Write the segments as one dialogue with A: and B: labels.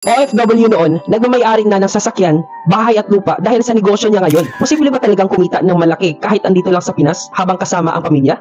A: OFW noon, nagmamay-ari na ng sasakyan, bahay at lupa dahil sa negosyo niya ngayon. Posible ba talagang kumita ng malaki kahit andito lang sa Pinas habang kasama ang pamilya?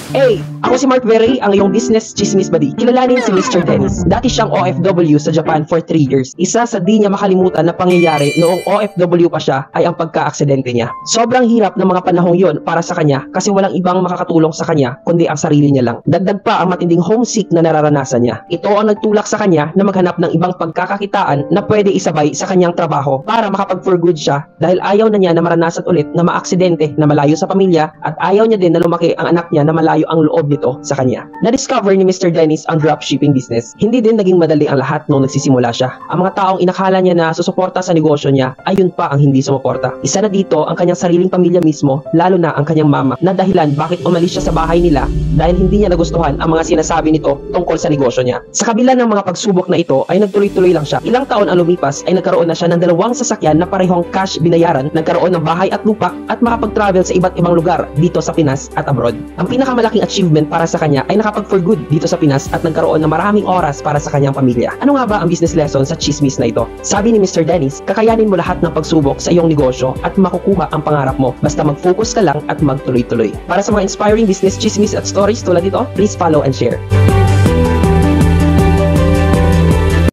A: Hey, ako si Mark Verey, ang iyong business chismis buddy. Kilalanin si Mr. Dennis. Dati siyang OFW sa Japan for 3 years. Isa sa di niya makalimutan na pangyayari noong OFW pa siya ay ang pagka-aksidente niya. Sobrang hirap ng mga panahong yon para sa kanya kasi walang ibang makakatulong sa kanya kundi ang sarili niya lang. Dagdag pa ang matinding homesick na nararanasan niya. Ito ang nagtulak sa kanya na maghanap ng ibang pagkakakitaan na pwede isabay sa kanyang trabaho para makapag-for good siya dahil ayaw na niya na maranasan ulit na maaksidente na malayo sa pamilya at ayaw niya din na lumaki ang anak niya na malayo ang loob nito sa kanya. Na-discover ni Mr. Dennis ang dropshipping business. Hindi din naging madali ang lahat nung nagsisimula siya. Ang mga taong inakala niya na susuporta sa negosyo niya, ayun pa ang hindi sumuporta. Isa na dito ang kanyang sariling pamilya mismo, lalo na ang kanyang mama, na dahilan bakit umalis siya sa bahay nila dahil hindi niya nagustuhan ang mga sinasabi nito tungkol sa negosyo niya. Sa kabila ng mga pagsubok na ito ay nagtuloy-tuloy lang siya. Ilang taon ang lumipas ay nagkaroon na siya ng 2 sasakyan na parehong cash binayaran, nagkaroon ng bahay at lupa at makapag-travel sa iba't ibang lugar dito sa Pinas at abroad. Ang pinakamalaking achievement para sa kanya ay nakapag-for good dito sa Pinas at nagkaroon ng maraming oras para sa kanyang pamilya. Ano nga ba ang business lesson sa chismis na ito? Sabi ni Mr. Dennis, kakayanin mo lahat ng pagsubok sa iyong negosyo at makukuha ang pangarap mo. Basta mag-focus ka lang at magtuloy-tuloy. Para sa mga inspiring business chismis at stories tulad ito, please follow and share.